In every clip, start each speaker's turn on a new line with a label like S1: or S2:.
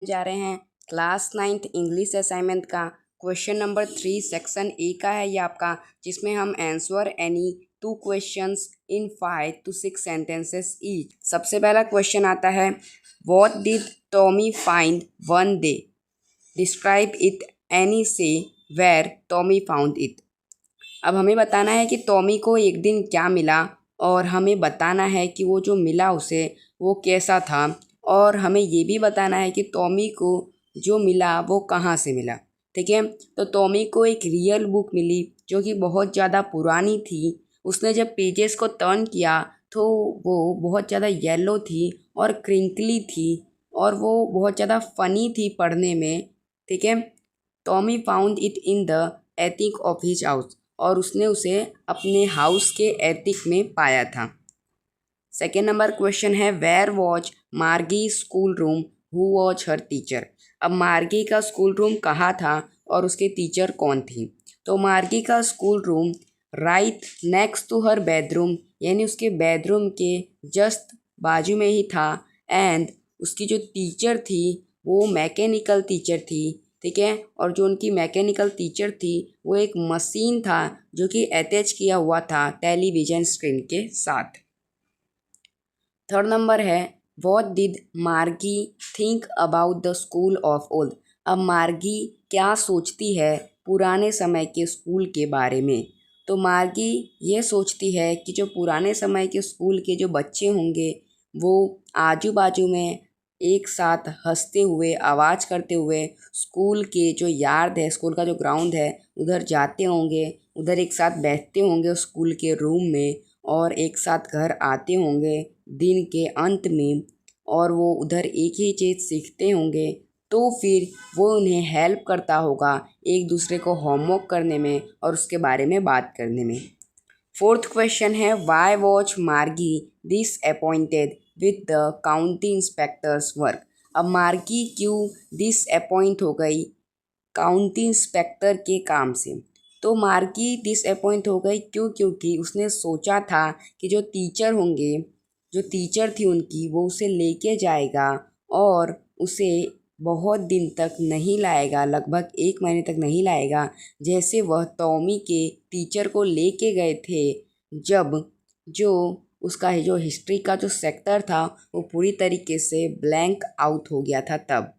S1: जा रहे हैं क्लास 9th इंग्लिश असाइनमेंट का क्वेश्चन नंबर 3 सेक्शन ए का है ये आपका, जिसमें हम answer any 2 questions in 5 to 6 sentences each. सबसे पहला क्वेश्चन आता है, what did Tommy find one day, describe it any से वेयर टॉमी फाउंड इट। अब हमें बताना है कि टॉमी को एक दिन क्या मिला और हमें बताना है कि वो जो मिला उसे वो कैसा था, और हमें ये भी बताना है कि टॉमी को जो मिला वो कहाँ से मिला। ठीक है, तो टॉमी को एक रियल बुक मिली जो कि बहुत ज़्यादा पुरानी थी। उसने जब पेजेस को टर्न किया तो वो बहुत ज़्यादा येलो थी और क्रिंकली थी और वो बहुत ज़्यादा फ़नी थी पढ़ने में। ठीक है, Tommy found it in the attic of his house, और उसने उसे अपने हाउस के एटिक में पाया था। सेकेंड नंबर क्वेश्चन है, वेयर वॉज मार्गी school room, who was her teacher. अब मार्गी का स्कूल रूम कहाँ था और उसके टीचर कौन थी। तो मार्गी का school room right next to her bedroom, यानी उसके बेडरूम के जस्ट बाजू में ही था। एंड उसकी जो टीचर थी वो मैकेनिकल टीचर थी। ठीक है, और जो उनकी मैकेनिकल टीचर थी वो एक मशीन था जो कि अटैच किया हुआ था टेलीविज़न स्क्रीन के साथ। थर्ड नंबर है, व्हाट डिड मार्गी think about the school of old. अब मार्गी क्या सोचती है पुराने समय के स्कूल के बारे में। तो मार्गी ये सोचती है कि जो पुराने समय के स्कूल के जो बच्चे होंगे वो आजू बाजू में एक साथ हंसते हुए, आवाज़ करते हुए स्कूल के जो यार्ड है, स्कूल का जो ग्राउंड है उधर जाते होंगे, उधर एक साथ बैठते होंगे स्कूल के रूम में, और एक साथ घर आते होंगे दिन के अंत में, और वो उधर एक ही चीज़ सीखते होंगे। तो फिर वो उन्हें हेल्प करता होगा एक दूसरे को होमवर्क करने में और उसके बारे में बात करने में। फोर्थ क्वेश्चन है, वाई वॉज मार्गी disappointed with the county inspectors work. अब मार्गी क्यों डिसअपॉइंट हो गई काउंटी इंस्पेक्टर के काम से। तो मार्गी डिसअपॉइंट हो गई क्यों, क्योंकि उसने सोचा था कि जो टीचर होंगे, जो टीचर थी उनकी, वो उसे लेके जाएगा और उसे बहुत दिन तक नहीं लाएगा, लगभग 1 महीने तक नहीं लाएगा, जैसे वह टॉमी के टीचर को लेके गए थे जब जो उसका जो हिस्ट्री का जो सेक्टर था वो पूरी तरीके से ब्लैंक आउट हो गया था तब।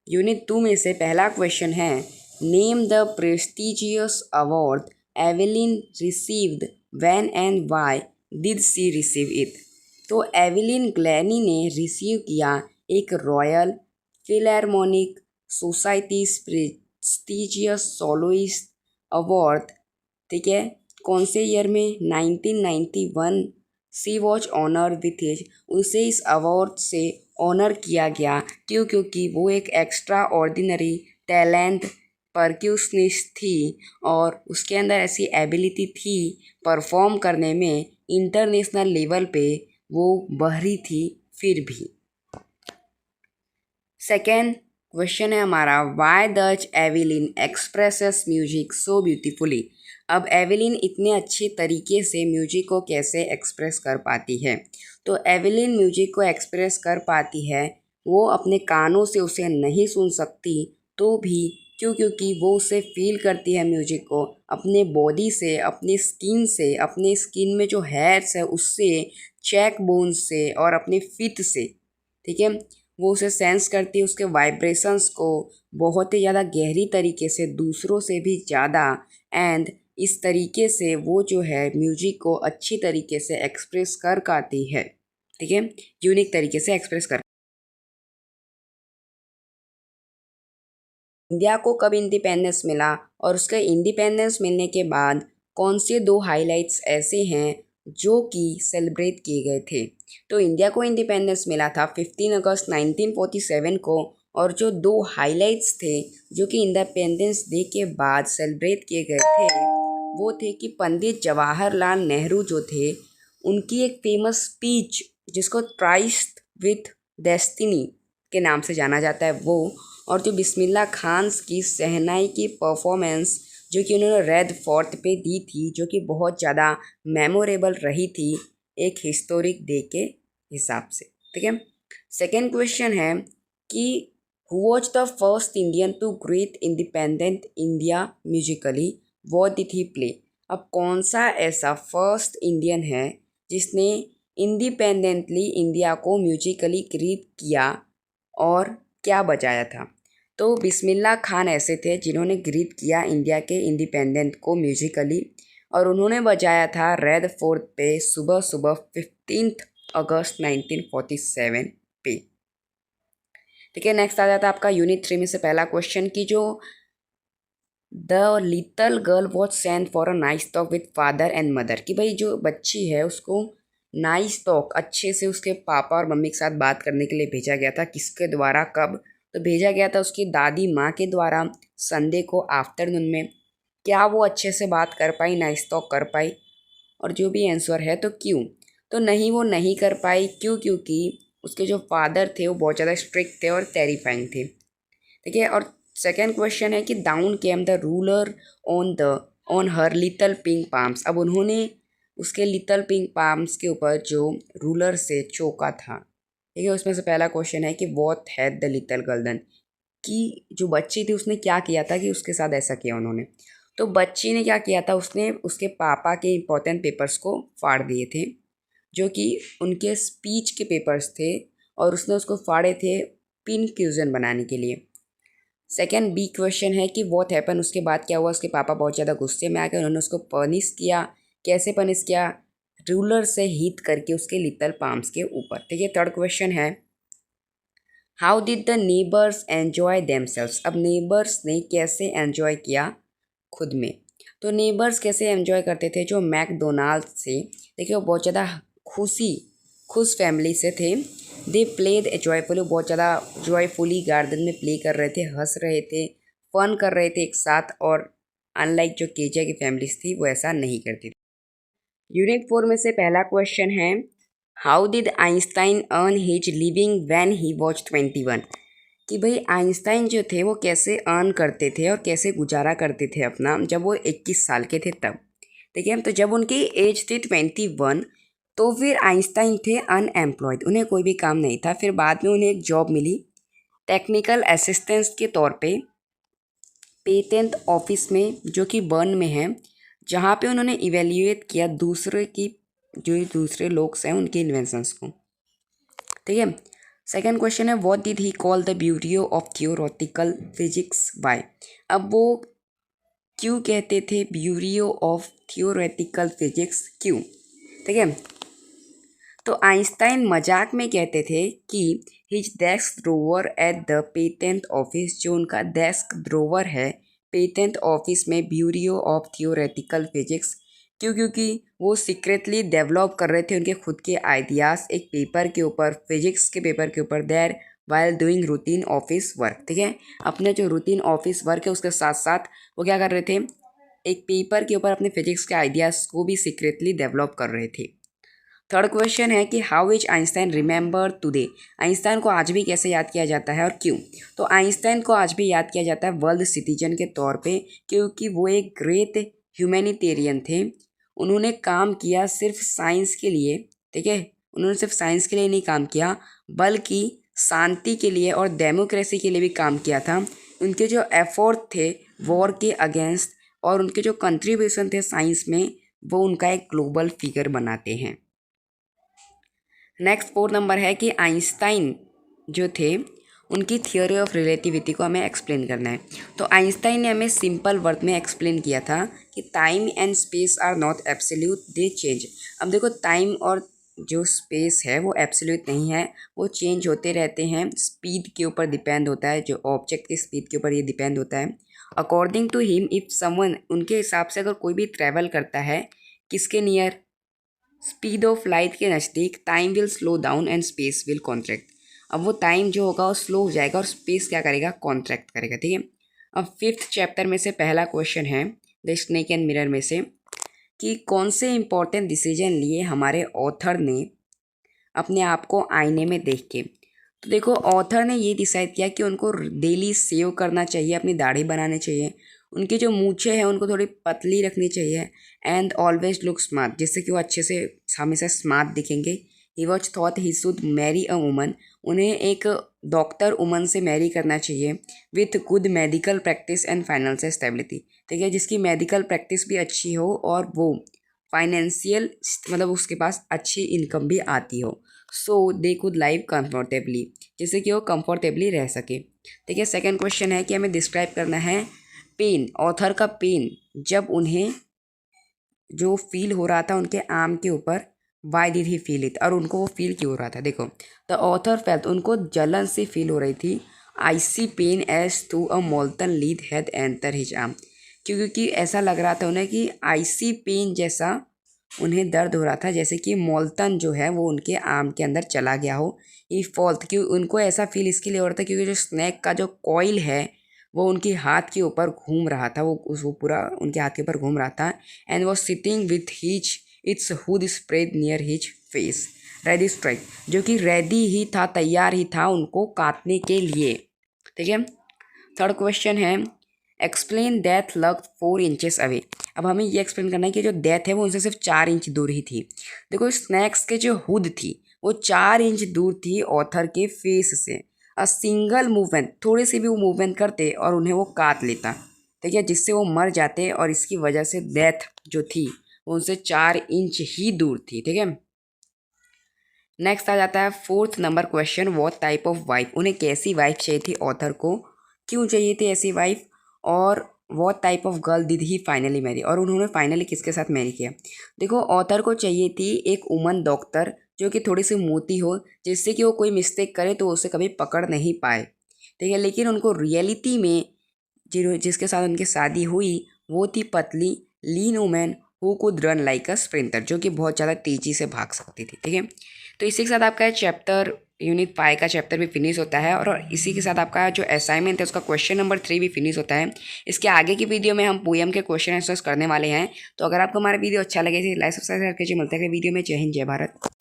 S1: यूनिट 2 में से पहला क्वेश्चन है, name the prestigious award Evelyn received when and why did she receive it. तो एवेलिन ग्लैनी ने रिसीव किया एक Royal Philharmonic Society's prestigious soloist award. ठीक है, कौन से ईयर में, 1991। She was honour with his, उसे इस अवार्ड से ऑनर किया गया क्यों, क्योंकि वो एक एक्स्ट्रा ऑर्डिनरी टैलेंट परक्यूशनिस्ट थी और उसके अंदर ऐसी एबिलिटी थी परफॉर्म करने में, इंटरनेशनल लेवल पे वो बहरी थी फिर भी। सेकेंड क्वेश्चन है हमारा, why does Evelyn expresses music so beautifully. अब एविलिन इतने अच्छे तरीके से म्यूजिक को कैसे एक्सप्रेस कर पाती है। तो एविलिन म्यूजिक को एक्सप्रेस कर पाती है, वो अपने कानों से उसे नहीं सुन सकती तो भी, क्यों, क्योंकि वो उसे फील करती है म्यूजिक को अपने बॉडी से, अपने स्किन से, अपने स्किन में जो हेयर्स है उससे, चेक बोन से और अपने फीट से। ठीक है, वो उसे सेंस करती है, उसके वाइब्रेशंस को बहुत ही ज़्यादा गहरी तरीके से, दूसरों से भी ज़्यादा। एंड इस तरीके से वो जो है म्यूजिक को अच्छी तरीके से एक्सप्रेस कर पाती है। ठीक है, यूनिक तरीके से एक्सप्रेस कर। इंडिया को कब इंडिपेंडेंस मिला और उसके इंडिपेंडेंस मिलने के बाद कौन से 2 हाइलाइट्स ऐसे हैं जो कि सेलिब्रेट किए गए थे। तो इंडिया को इंडिपेंडेंस मिला था 15 अगस्त 1947 को, और जो 2 हाइलाइट्स थे जो कि इंडिपेंडेंस डे के बाद सेलिब्रेट किए गए थे वो थे कि पंडित जवाहरलाल नेहरू जो थे उनकी एक फेमस स्पीच जिसको ट्राइस्ट विथ डेस्टिनी के नाम से जाना जाता है वो, और जो बिस्मिल्लाह खान की शहनाई की परफॉर्मेंस जो कि उन्होंने रेड फोर्ट पे दी थी, जो कि बहुत ज़्यादा मेमोरेबल रही थी एक हिस्टोरिक डे के हिसाब से। ठीक है, सेकेंड क्वेश्चन है, कि who was the first Indian to great independent India musically, what did he play. अब कौन सा ऐसा फर्स्ट इंडियन है जिसने इंडिपेंडेंटली इंडिया को म्यूजिकली ग्रीट किया और क्या बजाया था। तो बिस्मिल्लाह खान ऐसे थे जिन्होंने ग्रीट किया इंडिया के इंडिपेंडेंट को म्यूजिकली, और उन्होंने बजाया था रेड फोर्ट पे सुबह सुबह 15 अगस्त 1947 पे। ठीक है, नेक्स्ट आ जाता है आपका यूनिट 3 में से पहला क्वेश्चन की जो the little girl was sent for a nice talk with father and mother, कि भाई जो बच्ची है उसको नाइस टॉक अच्छे से उसके पापा और मम्मी के साथ बात करने के लिए भेजा गया था। किसके द्वारा, कब, तो भेजा गया था उसकी दादी माँ के द्वारा संडे को आफ्टरनून में। क्या वो अच्छे से बात कर पाई, नाइस टॉक कर पाई, और जो भी आंसर है तो क्यों। तो नहीं, वो नहीं कर पाई। क्यों? क्योंकि उसके जो फादर थे वो बहुत ज़्यादा स्ट्रिक्ट थे और टेरिफाइंग थे। ठीक है, और सेकेंड क्वेश्चन है कि down came the ruler on her little pink palms. अब उन्होंने उसके लिटल पिंक पाम्स के ऊपर जो रूलर से चौका था। ठीक है, उसमें से पहला क्वेश्चन है कि what had the little girl done, कि जो बच्ची थी उसने क्या किया था कि उसके साथ ऐसा किया उन्होंने। तो बच्ची ने क्या किया था, उसने उसके पापा के इम्पोर्टेंट पेपर्स को फाड़ दिए थे जो कि उनके स्पीच के पेपर्स थे, और उसने उसको फाड़े थे पिन क्यूजन बनाने के लिए। सेकेंड बी क्वेश्चन है कि व्हाट हैपन, उसके बाद क्या हुआ। उसके पापा बहुत ज़्यादा गुस्से में आके उन्होंने उसको पनिश किया। कैसे पनिश किया? रूलर से हिट करके उसके लिटल पाम्स के ऊपर। ठीक है, थर्ड क्वेश्चन है how did the neighbours enjoy themselves. अब नेबर्स ने कैसे एन्जॉय किया खुद में। तो नेबर्स कैसे एन्जॉय करते थे, जो मैकडोनाल्ड से, देखिए वो बहुत ज़्यादा खुश फैमिली से थे। दे प्लेड जॉयफुली, बहुत ज़्यादा जॉयफुली गार्डन में प्ले कर रहे थे, हंस रहे थे, फन कर रहे थे एक साथ, और अनलाइक जो केजे की फैमिलीज थी वो ऐसा नहीं करती थी। यूनिट 4 में से पहला क्वेश्चन है how did Einstein earn his living when he was 21, कि भाई आइंस्टाइन जो थे वो कैसे अर्न करते थे और कैसे गुजारा करते थे अपना जब वो 21 साल के थे तब। ठीक है, तो जब उनकी एज थी 21 तो फिर आइंस्टाइन थे अनएम्प्लॉयड, उन्हें कोई भी काम नहीं था। फिर बाद में उन्हें एक जॉब मिली टेक्निकल असिस्टेंस के तौर पे पेटेंट ऑफिस में, जो कि बर्न में है, जहाँ पे उन्होंने इवेल्युएट किया दूसरे लोग हैं उनके इन्वेंशंस को। ठीक है, सेकेंड क्वेश्चन है what did he call the bureau of theoretical physics bye. अब वो क्यों कहते थे ब्यूरो ऑफ थियोरेटिकल फिजिक्स, क्यों? ठीक है, तो आइंस्टाइन मजाक में कहते थे कि his desk drawer at the patent office, जो उनका डेस्क ड्रोवर है पेटेंट ऑफिस में ब्यूरो ऑफ थियोरेटिकल फिजिक्स, क्यों? क्योंकि वो सीक्रेटली डेवलप कर रहे थे उनके खुद के आइडियाज़ एक पेपर के ऊपर, फिजिक्स के पेपर के ऊपर, there while doing routine office work. ठीक है, अपने जो रूटीन ऑफिस वर्क है उसके साथ साथ वो क्या कर रहे थे, एक पेपर के ऊपर अपने फिजिक्स के आइडियाज़ को भी सीक्रेटली डेवलप कर रहे थे। थर्ड क्वेश्चन है कि how is Einstein remember today, Einstein को आज भी कैसे याद किया जाता है और क्यों। तो आइंस्टाइन को आज भी याद किया जाता है वर्ल्ड सिटीजन के तौर पे, क्योंकि वो एक ग्रेट ह्यूमैनिटेरियन थे। उन्होंने काम किया सिर्फ साइंस के लिए। ठीक है, उन्होंने सिर्फ साइंस के लिए नहीं काम किया बल्कि शांति के लिए और डेमोक्रेसी के लिए भी काम किया था। उनके जो एफर्ट थे वॉर के अगेंस्ट और उनके जो कंट्रीब्यूशन थे साइंस में, वो उनका एक ग्लोबल फिगर बनाते हैं। नेक्स्ट 4 नंबर है कि आइंस्टाइन जो थे उनकी थियोरी ऑफ रिलेटिविटी को हमें एक्सप्लेन करना है। तो आइंस्टाइन ने हमें सिंपल वर्ड में एक्सप्लेन किया था कि time and space are not absolute, they change. अब देखो टाइम और जो स्पेस है वो एब्सोल्यूट नहीं है, वो चेंज होते रहते हैं, स्पीड के ऊपर डिपेंड होता है, जो ऑब्जेक्ट की स्पीड के ऊपर ये डिपेंड होता है। According to him if someone, उनके हिसाब से अगर कोई भी ट्रैवल करता है किसके नियर, स्पीड ऑफ लाइट के नज़दीक, time will slow down and space will contract. अब वो टाइम जो होगा वो स्लो हो जाएगा और स्पेस क्या करेगा, कॉन्ट्रैक्ट करेगा। ठीक है, अब 5th चैप्टर में से पहला क्वेश्चन है द स्नेक एंड मिरर में से कि कौन से इंपॉर्टेंट डिसीजन लिए हमारे ऑथर ने अपने आप को आईने में देख के। तो देखो ऑथर ने ये डिसाइड किया कि उनको डेली सेव करना चाहिए, अपनी दाढ़ी बनानी चाहिए, उनकी जो मूछें हैं उनको थोड़ी पतली रखनी चाहिए, एंड ऑलवेज लुक स्मार्ट, जिससे कि वो अच्छे से हमेशा स्मार्ट दिखेंगे। He was thought he should marry a woman, उन्हें एक डॉक्टर वुमन से मैरी करना चाहिए with good medical practice and financial stability. ठीक है, जिसकी मेडिकल प्रैक्टिस भी अच्छी हो और वो फाइनेंशियल मतलब उसके पास अच्छी इनकम भी आती हो। सो दे कुड लाइव कंफर्टेबली, जिससे कि वो कंफर्टेबली रह सके। ठीक है, सेकेंड क्वेश्चन है कि हमें डिस्क्राइब करना है पेन, ऑथर का पेन जब उन्हें जो फील हो रहा था उनके आर्म के ऊपर, why did he feel it, और उनको वो फील क्यों हो रहा था। देखो, द ऑथर फेल्ट, उनको जलन से फील हो रही थी। I see pain as to a molten lead had enter his arm, क्योंकि ऐसा लग रहा था उन्हें कि आई सी पेन जैसा उन्हें दर्द हो रहा था, जैसे कि मोल्टन जो है वो उनके आर्म के अंदर चला गया हो। ये फॉल्ट, क्यों उनको ऐसा फील इसके लिए हो रहा था क्योंकि जो स्नैक का जो कॉइल है वो उनके हाथ के ऊपर घूम रहा था, वो पूरा उनके हाथ के ऊपर घूम रहा था। And was sitting with his it's hood spread near his face, ready strike, जो कि रेडी ही था, तैयार ही था उनको काटने के लिए। ठीक है, थर्ड क्वेश्चन है एक्सप्लेन डेथ लग 4 इंचेस अवे। अब हमें ये एक्सप्लेन करना है कि जो डेथ है वो उनसे सिर्फ 4 इंच दूर ही थी। देखो, स्नैक्स के जो हुड थी वो 4 इंच दूर थी ऑथर के फेस से। अ सिंगल मूवमेंट, थोड़े से भी वो मूवमेंट करते और उन्हें वो काट लेता। ठीक है, जिससे वो मर जाते, और इसकी वजह से डेथ जो थी वो उनसे 4 इंच ही दूर थी। ठीक है, नेक्स्ट आ जाता है fourth number question, what type of wife, उन्हें कैसी वाइफ चाहिए थी ऑथर को, क्यों चाहिए थी ऐसी वाइफ, और what type of girl did he finally marry, और उन्होंने फाइनली किसके साथ मैरी किया। देखो, ऑथर को चाहिए थी एक वुमन डॉक्टर जो कि थोड़ी सी मोटी हो, जिससे कि वो कोई मिस्टेक करे तो उसे कभी पकड़ नहीं पाए। ठीक है, लेकिन उनको रियलिटी में जिसके साथ उनकी शादी हुई वो थी पतली lean women who could run like a sprinter, जो कि बहुत ज़्यादा तेज़ी से भाग सकती थी। ठीक है, तो इसी के साथ आपका चैप्टर यूनिट 5 का चैप्टर भी फिनिश होता है, और इसी के साथ आपका जो असाइनमेंट है उसका क्वेश्चन नंबर 3 भी फिनिश होता है। इसके आगे की वीडियो में हम पोएम के क्वेश्चन आंसर्स करने वाले हैं। तो अगर आपको हमारा वीडियो अच्छा लगे तो लाइक सब्सक्राइब करके मिलते हैं वीडियो में। जय हिंद, जय भारत।